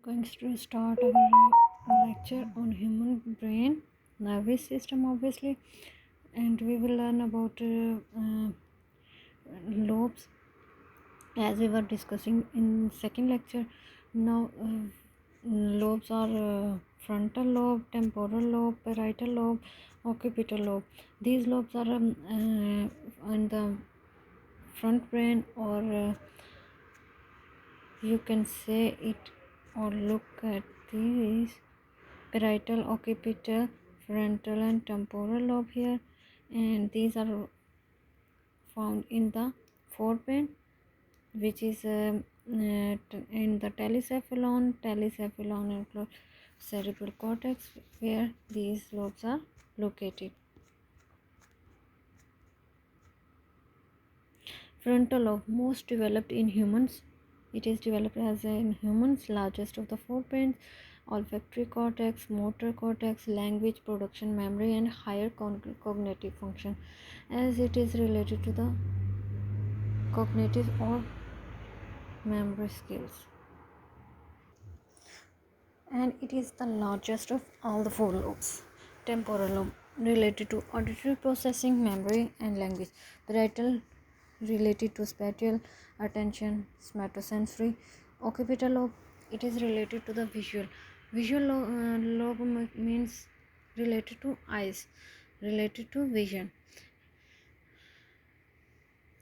Going to start our lecture on human brain, nervous system, obviously, and we will learn about lobes as we were discussing in second lecture. Now, lobes are frontal lobe, temporal lobe, parietal lobe, occipital lobe. These lobes are in the front brain, or you can say it or look at these parietal, occipital, frontal and temporal lobe here, and these are found in the forebrain, which is in the telecephalon and cerebral cortex, where these lobes are located. Frontal lobe, most developed in humans. It is developed as in humans, largest of the four brains, olfactory cortex, motor cortex, language production, memory, and higher cognitive function, as it is related to the cognitive or memory skills. And it is the largest of all the four lobes. Temporal lobe, related to auditory processing, memory, and language. Parietal, related to spatial attention, somatosensory. Occipital lobe, it is related to the visual lobe means related to eyes, related to vision.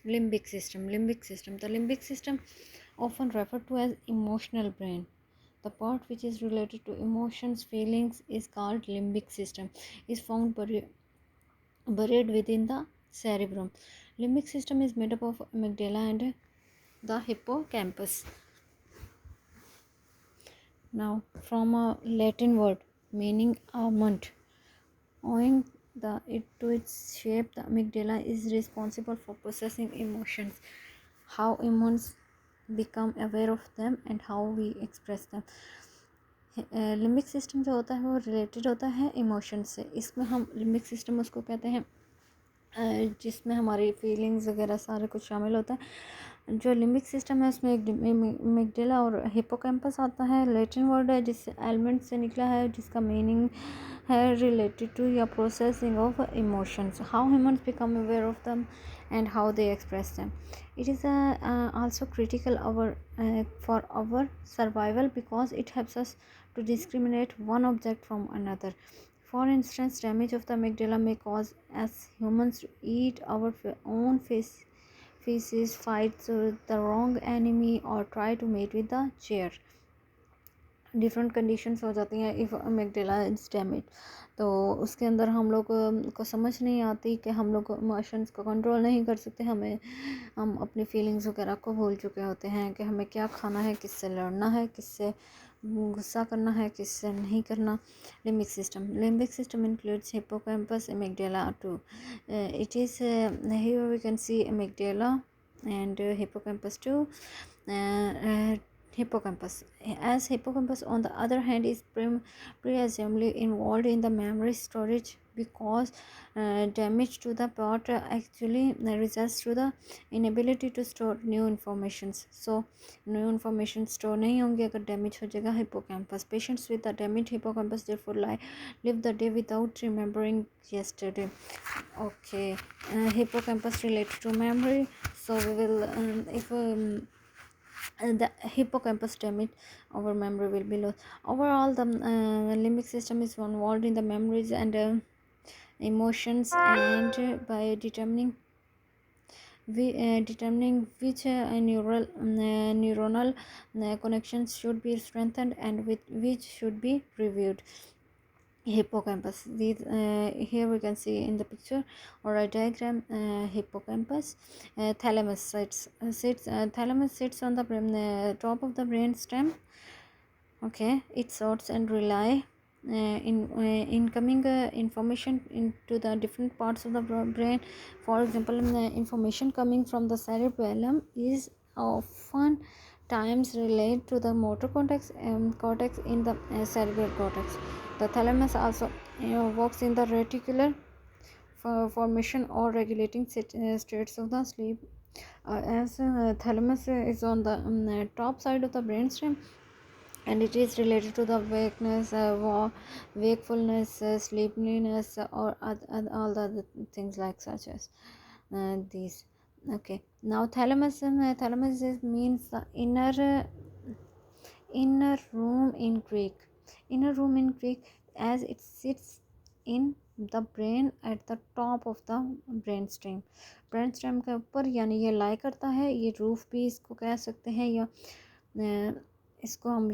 Limbic system, the limbic system, often referred to as emotional brain. The part which is related to emotions, feelings, is called limbic system, is found buried within the cerebrum. Limbic system is made up of amygdala and the hippocampus. Now, from a Latin word meaning almond, owing to its shape, the amygdala is responsible for processing emotions, how emotions become aware of them and how we express them. Limbic system जो होता है वो related होता है emotion से. इसमें हम limbic system उसको कहते हैं जिसमें हमारी फीलिंग्स वगैरह सारे कुछ शामिल होता है. जो लिम्बिक सिस्टम है उसमें एक एमिगडाला और हिप्पोकैम्पस आता है. लैटिन वर्ड है जिससे एलिमेंट से निकला है, जिसका मीनिंग है related to your processing of emotions, how humans become aware of them and how they express them. It is also critical for our survival because it helps us to discriminate one object from another. For instance, damage of the amygdala may cause us humans to eat our own feces, fight the wrong enemy, or try to mate with the chair. Different conditions हो जाती हैं if अमेगडाला is damage. तो उसके अंदर हम लोग को समझ नहीं आती कि हम लोग इमोशंस को कंट्रोल नहीं कर सकते. हम अपनी फीलिंग्स वगैरह को भूल चुके होते हैं कि हमें क्या खाना है, किससे लड़ना है, किससे गुस्सा करना है, किससे नहीं करना. Limbic system includes hippocampus, amygdala too. It is here we can see amygdala and hippocampus too. Hippocampus, as hippocampus on the other hand is presumably involved in the memory storage because damage to the part actually results to the inability to store new informations. So new information store नहीं होंगे अगर damage हो जाएगा hippocampus. Patients with the damaged hippocampus therefore live the day without remembering yesterday. Okay, hippocampus related to memory. So we will if the hippocampus damage, our memory will be lost. Overall, the limbic system is involved in the memories and emotions, and by determining which neuronal connections should be strengthened and which should be reviewed. Hippocampus, these here we can see in the picture or a diagram. Hippocampus, thalamus sits on the top of the brain stem. Okay, it sorts and rely in incoming information into the different parts of the brain. For example, information coming from the cerebellum is often times related to the motor cortex in the cerebral cortex. The thalamus also works in the reticular formation or regulating states of the sleep. As thalamus is on the top side of the brainstem, and it is related to the wakefulness, wakefulness, sleepiness, or all the other things like such as these. Okay, now thalamus. Thalamus means the inner room in Greek. Inner room in Greek, as it sits in the brain at the top of the brain stem के ऊपर, यानी ये लाई करता है, ये roof भी इसको कह सकते हैं, या इसको हम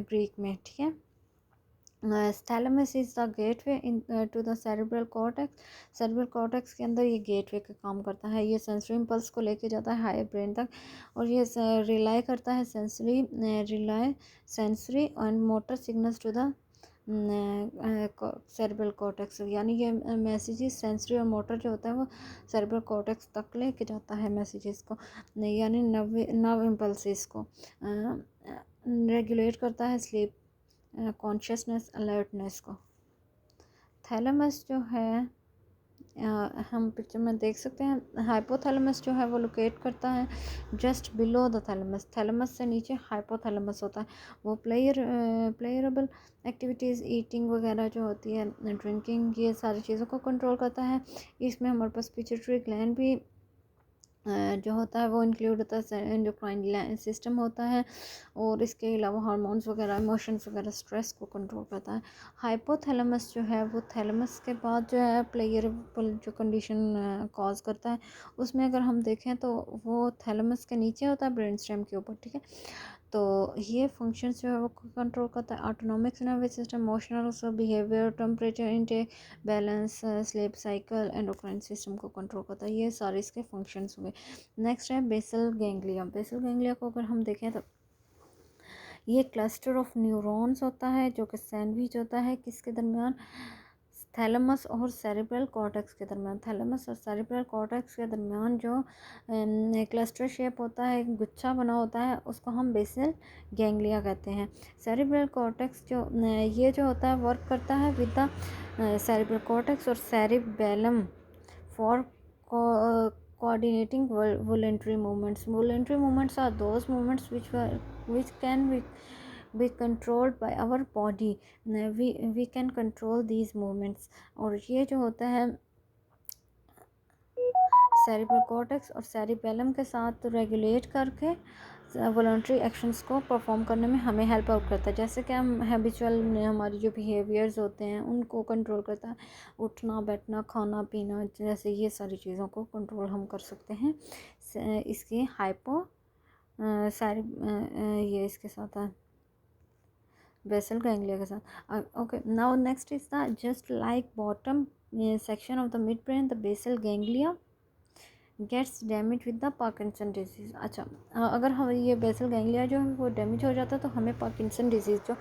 ग्रीक में, ठीक है। Thalamus is the gateway in to the cerebral cortex. Cerebral cortex के अंदर ये गेटवे का काम करता है, ये सेंसरी इम्पल्स को लेके जाता है हायर ब्रेन तक, और ये रिलाई करता है sensory and motor signals to the cerebral cortex, यानी ये मैसेजेस सेंसरी और मोटर जो होता है वो सेरेब्रल कॉर्टेक्स तक लेके जाता है मैसेजेस को, यानी नर्व इम्पल्सिस को रेगुलेट करता है स्लीप, कॉन्शियसनेस, अलर्टनेस को। थैलेमस जो है हम पिक्चर में देख सकते हैं, हाइपोथैलेमस जो है वो लोकेट करता है just below the thalamus. Thalamus से नीचे हाइपोथैलेमस होता है, वो प्लेयरेबल एक्टिविटीज़, ईटिंग वगैरह जो होती है, ड्रिंकिंग, ये सारी चीज़ों को कंट्रोल करता है। इसमें हमारे पास पिट्यूटरी ग्लैंड भी जो होता है वो इंक्लूड होता है, एंडोक्राइन सिस्टम होता है, और इसके अलावा हार्मोन्स वगैरह, इमोशंस वगैरह, स्ट्रेस को कंट्रोल करता है। हाइपोथैलेमस जो है वो थैलेमस के बाद जो है प्लेयरेबल जो कंडीशन कॉज करता है, उसमें अगर हम देखें तो वो थैलेमस के नीचे होता है, ब्रेन स्टेम के ऊपर, ठीक है। तो ये फंक्शंस जो है वो कंट्रोल करता है autonomic nervous system, emotional, behaviour, temperature intake, balance, sleep cycle, endocrine system को कंट्रोल करता है। ये सारे इसके फंक्शंस हुए। नेक्स्ट है बेसल गैंग्लिया। बेसल गैंग्लिया को अगर हम देखें तो ये क्लस्टर ऑफ न्यूरॉन्स होता है जो कि सैंडविच होता है किसके दरमियान, थैलेमस और सेरेब्रल कॉर्टेक्स के दरमियान। थैलेमस और सेरेब्रल कॉर्टेक्स के दरमियान जो क्लस्टर शेप होता है, गुच्छा बना होता है, उसको हम बेसल गैंग्लिया कहते हैं। सेरेब्रल कॉर्टेक्स जो ये जो होता है वर्क करता है विद द सेरेब्रल कॉर्टेक्स और cerebellum for coordinating voluntary movements. Voluntary movements are those movements which can be controlled by our body. We can control these movements, और ये जो होता है सेरिब्रल कॉर्टेक्स और सेरिबेलम के साथ रेगुलेट करके वॉलंटरी एक्शंस को परफॉर्म करने में हमें हेल्प आउट करता है। जैसे कि हम हैबिचुअल हमारी जो बिहेवियर्स होते हैं उनको कंट्रोल करता है, उठना बैठना खाना पीना, जैसे ये सारी चीज़ों को कंट्रोल हम कर सकते हैं इसकी हाइपो सारी ये इसके साथ है बेसल गैंग्लिया के साथ। Okay, now next is the just like bottom section of the mid brain, the basal ganglia gets damage with the Parkinson disease. अच्छा, अगर हम ये बेसल गैंग्लिया जो है वो डैमेज हो जाता है तो हमें पार्किंसन डिजीज़ जो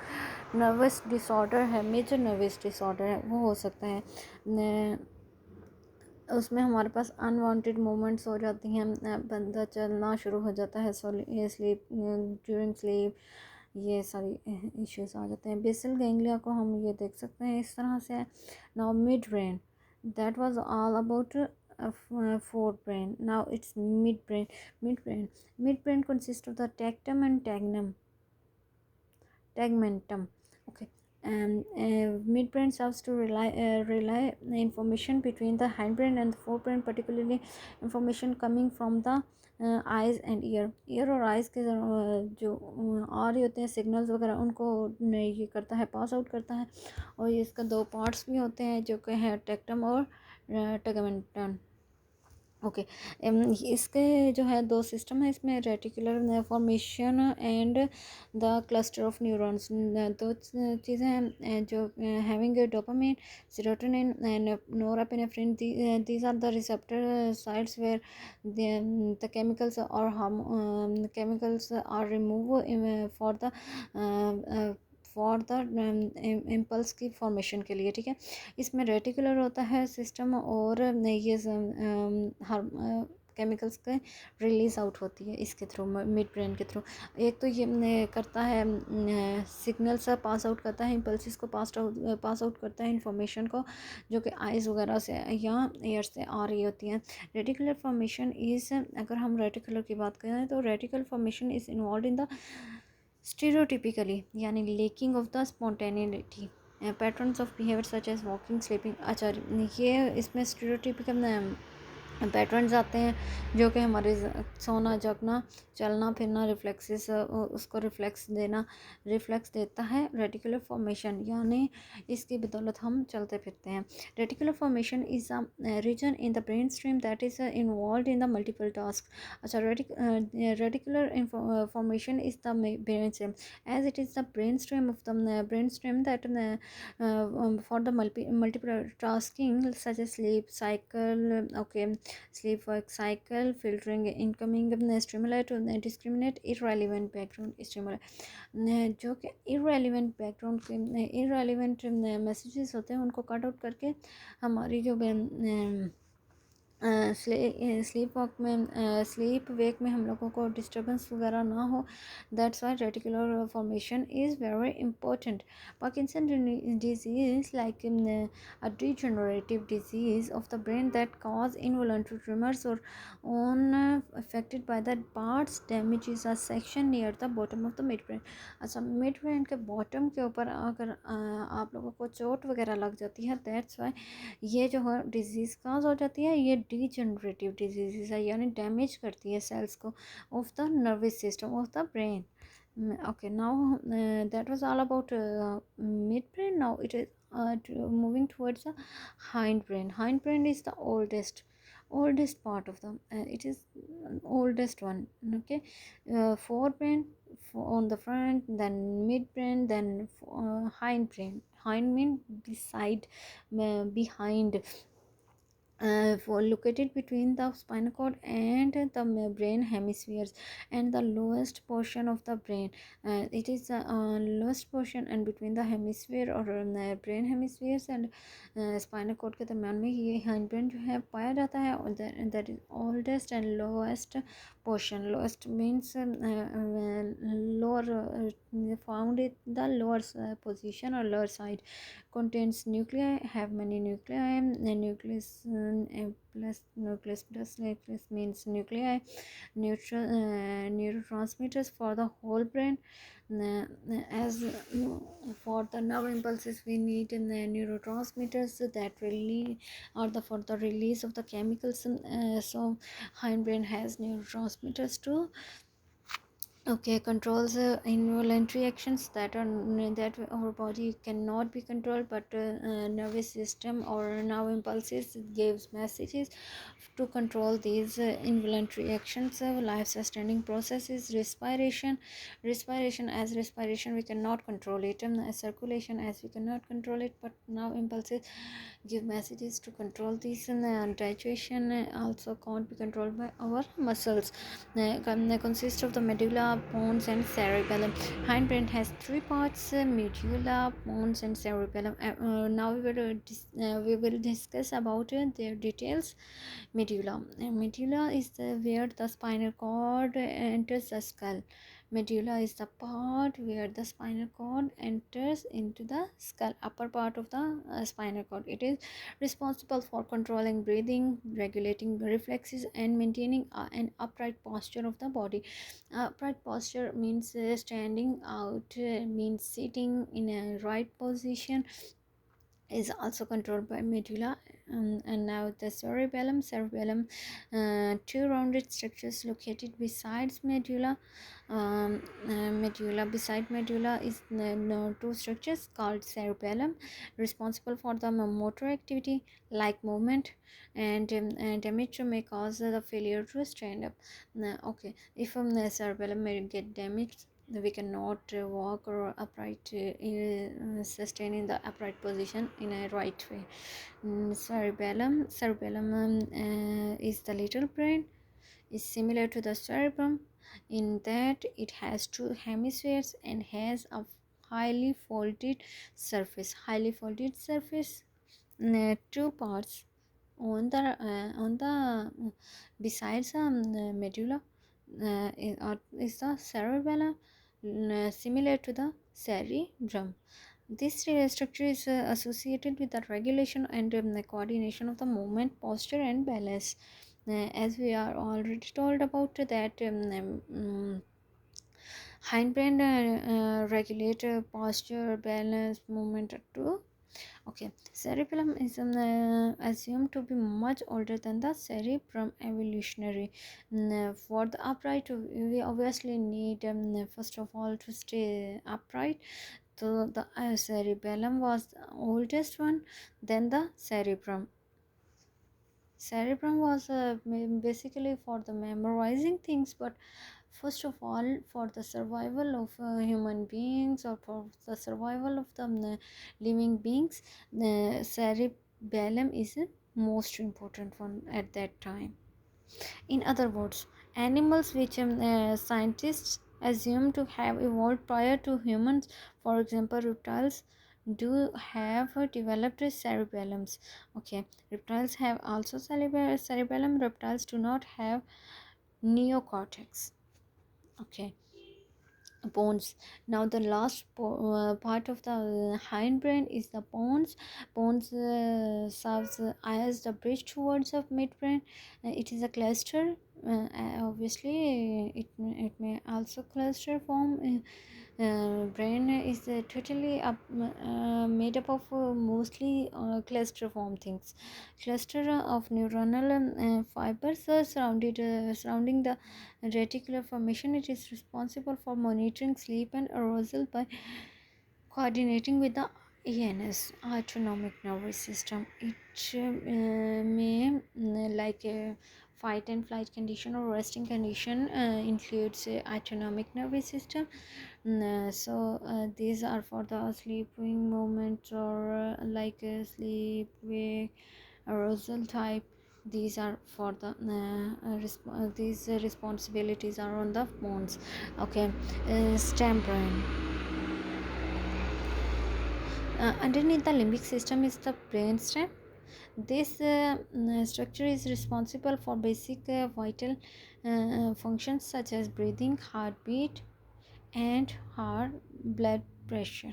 नर्वस डिसऑर्डर है, मेजर नर्वस डिसऑर्डर है, वो हो सकता है। उसमें हमारे पास अनवांटेड मूवमेंट्स हो जाती हैं, बंदा चलना शुरू हो जाता है स्लीप, ड्यूरिंग स्लीप, ये सारी इश्यूज आ जाते हैं। बेसल गैंग्लिया को हम ये देख सकते हैं इस तरह से। Now mid brain, that was all about forebrain. Now it's midbrain. Midbrain consists of the tectum and tegmentum. Okay, and midbrain serves to relay information between the hindbrain and the forebrain, particularly information coming from the eyes and year और eyes के जो आ रहे होते हैं signals वगैरह, उनको ये करता है, पास आउट करता है। और ये इसका दो पार्ट्स भी होते हैं जो कि है टेक्टम और टेगमेंटम। ओके, इसके जो है दो सिस्टम है इसमें, reticular formation and the cluster of neurons. दो चीज़ें हैं जो having dopamine, serotonin and norepinephrine, these are the receptor sites where the chemicals और chemicals are remove for the impulse की फॉर्मेशन के लिए, ठीक है। इसमें रेटिकुलर होता है सिस्टम और ये केमिकल्स के रिलीज़ आउट होती है इसके थ्रू, मिड ब्रेन के थ्रू। एक तो ये करता है सिग्नल सा पास आउट करता है, इम्पल्सिस को पास आउट करता है इंफॉर्मेशन को, जो कि आइज़ वगैरह से या एयर से आ रही होती हैं। रेटिकुलर फॉर्मेशन इज़, अगर हम रेटिकुलर की बात करें तो reticular formation is involve in the stereotypically यानी lacking of the spontaneity, patterns of behaviour such as walking sleeping. अच्छा, ये इसमें स्टीरियोटिपिकल पैटर्न्स आते हैं जो कि हमारे सोना जगना चलना फिरना रिफ्लेक्सेस उसको रिफ्लेक्स देता है। रेटिकुलर फॉर्मेशन यानी इसकी बदौलत हम चलते फिरते हैं। Reticular formation is a region in the brain stream that is involve in the multiple task. अच्छा, reticular formation is the brain stream as it is the brain stream of the brain stream that for the multiple tasking such as sleep cycle, okay, sleep work cycle, filtering incoming stimuli to discriminate irrelevant background stimuli। जो कि irrelevant background के irrelevant messages होते हैं उनको cut out करके हमारी जो sleep wake में हम लोगों को डिस्टर्बेंस वगैरह ना हो। That's why reticular formation is very important. Parkinson disease like a degenerative disease of the brain that cause involuntary tremors or on affected by the parts damages a section near the bottom of the midbrain। अच्छा, mid brain के bottom के ऊपर अगर आप लोगों को चोट वगैरह लग जाती है, दैट्स वाई ये जो है डिजीज़ काज हो जाती है। ये डीजनरेटिव डिजीज़ है यानी डैमेज करती है सेल्स को of the nervous system of the brain. Okay, now that was all about midbrain. Now it is moving towards the hindbrain. Hindbrain is the oldest part of the it is oldest one. Okay, forebrain on the front, then midbrain, then hindbrain. Hind mean beside, behind, for located between the spinal cord and the brain hemispheres and the lowest portion of the brain। it is the lowest portion and between the hemisphere or brain hemispheres and spinal cord के दरम्यान में ये hind brain जो है पाया जाता है। और that is oldest and lowest portion। lowest means lower, found in the lower position or lower side, contains nuclei, have many nuclei, nucleus plus nucleus means nuclei, neurotransmitters for the whole brain। As for the nerve impulses we need in the neurotransmitters that really are the for the release of the chemicals, so hindbrain has neurotransmitters too। Okay, controls involuntary actions that our body cannot be controlled, but nervous system or nerve impulses gives messages to control these involuntary actions। Life sustaining processes, respiration as respiration we cannot control it, and circulation as we cannot control it, but now impulses give messages to control these, and digestion also can't be controlled by our muscles। Consists of the medulla, pons, and cerebellum. Hindbrain has three parts: medulla, pons, and cerebellum. Now we will discuss about their details. Medulla. Medulla is where the spinal cord enters the skull. Medulla is the part where the spinal cord enters into the skull, upper part of the spinal cord. It is responsible for controlling breathing, regulating reflexes, and maintaining an upright posture of the body. Upright posture means standing out, means sitting in a right position, is also controlled by medulla. And now the cerebellum, two rounded structures located besides medulla. Medulla beside medulla is two structures called cerebellum, responsible for the motor activity like movement, and damage may cause the failure to stand up। Okay, if the cerebellum may get damaged, we cannot walk or upright, sustain in the upright position in a right way। Cerebellum is the little brain, is similar to the cerebrum in that it has two hemispheres and has a highly folded surface, two parts on the besides medulla is the cerebellum, similar to the cerebrum. This structure is associated with the regulation and the coordination of the movement, posture, and balance। As we are already told about that, Hindbrain regulate posture, balance, movement too. Okay, cerebellum is assumed to be much older than the cerebrum evolutionary. For the upright, we obviously need first of all to stay upright. So the cerebellum was the oldest one, then the cerebrum. Cerebrum was basically for the memorizing things, but first of all for the survival of human beings, or for the survival of the living beings, the cerebellum is the most important one at that time. In other words, animals which scientists assume to have evolved prior to humans, for example reptiles, do have developed cerebellums. Okay, reptiles have also cerebellum. Reptiles do not have neocortex. Okay, bones. Now the last part of the hindbrain is the bones. Bones serves as the bridge towards the midbrain. It is a cluster. Obviously it may also cluster form. Brain is totally made up of mostly cluster-form things. Cluster of neuronal fibers surrounding the reticular formation. It is responsible for monitoring sleep and arousal by coordinating with the ANS, autonomic nervous system. It may like a fight and flight condition or resting condition includes autonomic nervous system. These are for the sleeping moments, or like sleep wake arousal type. These are for the these responsibilities are on the bones. Okay, stem brain. Underneath the limbic system is the brainstem. This structure is responsible for basic vital functions such as breathing, heartbeat, and heart blood pressure.